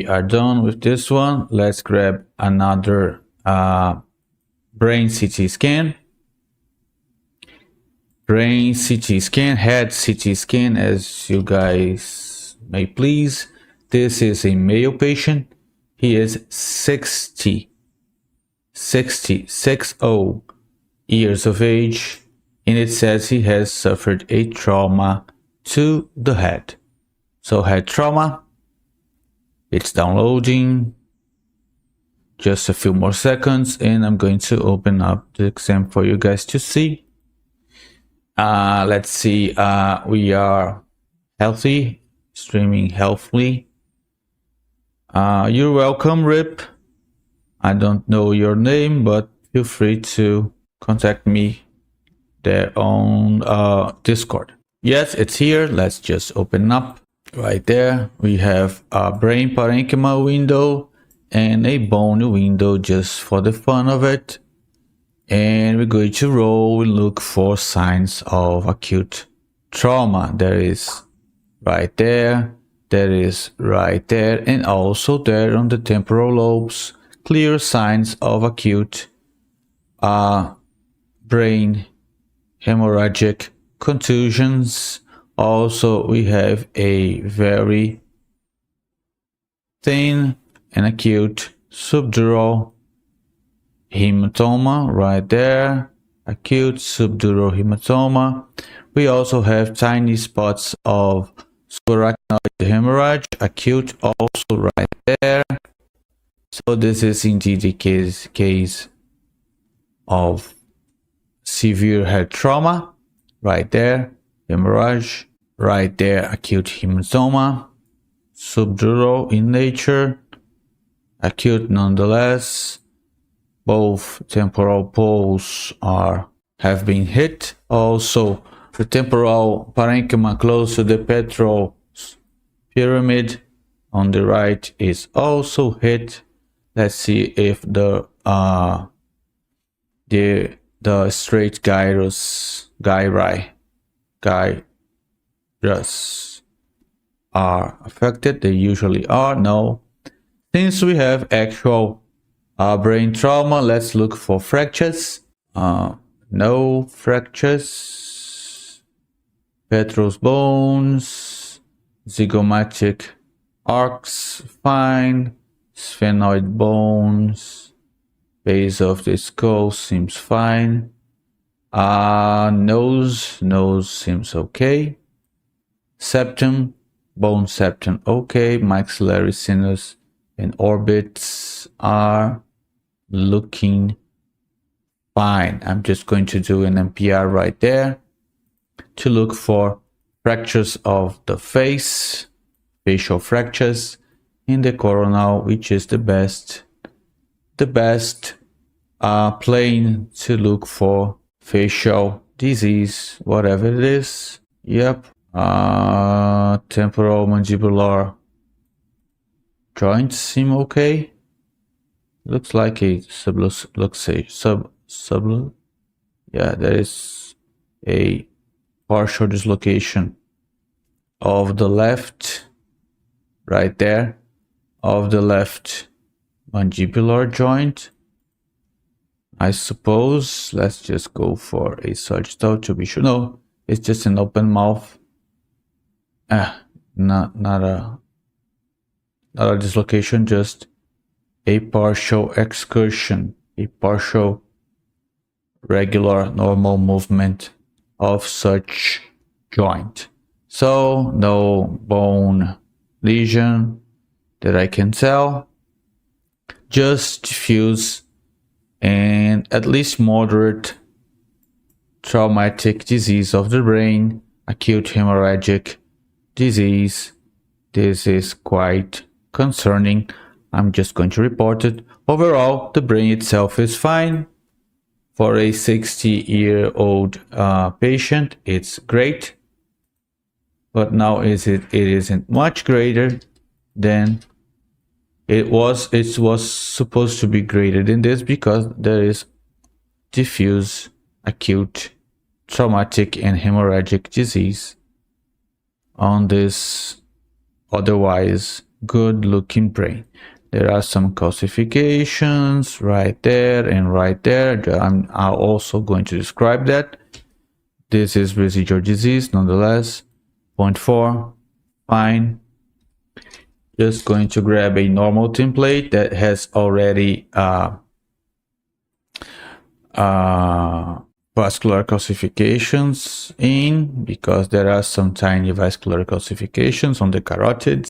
we are done with this one. Let's grab another brain CT scan. Brain CT scan, head CT scan, as you guys may please. This is a male patient. He is 60 years of age, and it says he has suffered a trauma to the head. So head trauma, it's downloading. Just a few more seconds, and I'm going to open up the exam for you guys to see. Let's see, we are healthy, streaming healthily. You're welcome, Rip. I don't know your name, but feel free to contact me there on Discord. Yes, it's here. Let's just open up. Right there, we have a brain parenchyma window and a bone window just for the fun of it. And we're going to roll and look for signs of acute trauma. There is right there, there is right there, and also there on the temporal lobes, clear signs of acute brain hemorrhagic contusions. Also, we have a very thin and acute subdural hematoma right there, acute subdural hematoma. We also have tiny spots of subarachnoid hemorrhage, acute, also right there. So this is indeed a case of severe head trauma. Right there, hemorrhage. Right there, acute hematoma, subdural in nature, acute nonetheless. Both temporal poles have been hit. Also, the temporal parenchyma close to the petrous pyramid on the right is also hit. Let's see if the straight gyrus are affected. They usually are. No. Since we have actual brain trauma, let's look for fractures. No fractures. Petrous bones, zygomatic arcs, fine. Sphenoid bones, base of the skull seems fine. Nose seems okay. Septum, bone septum okay. Maxillary sinus and orbits are looking fine. I'm just going to do an MPR right there to look for fractures of the face, facial fractures in the coronal, which is the best plane to look for facial disease, whatever it is. Yep. Temporal mandibular joints seem okay. Looks like a yeah, there is a partial dislocation of the left, right there, of the left mandibular joint. I suppose let's just go for a sagittal to be sure. No, it's just an open mouth. Not a dislocation, just a partial excursion, a partial regular normal movement of such joint. So no bone lesion that I can tell, just diffuse and at least moderate traumatic disease of the brain, acute hemorrhagic disease. This is quite concerning. I'm just going to report it. Overall, the brain itself is fine. For a 60-year-old patient, it's great. But now it isn't much greater than it was. It was supposed to be greater than this because there is diffuse, acute, traumatic, and hemorrhagic disease on this otherwise good looking brain. There are some calcifications right there and right there. I'm also going to describe that. This is residual disease nonetheless. 0.4, fine. Just going to grab a normal template that has already vascular calcifications in, because there are some tiny vascular calcifications on the carotids.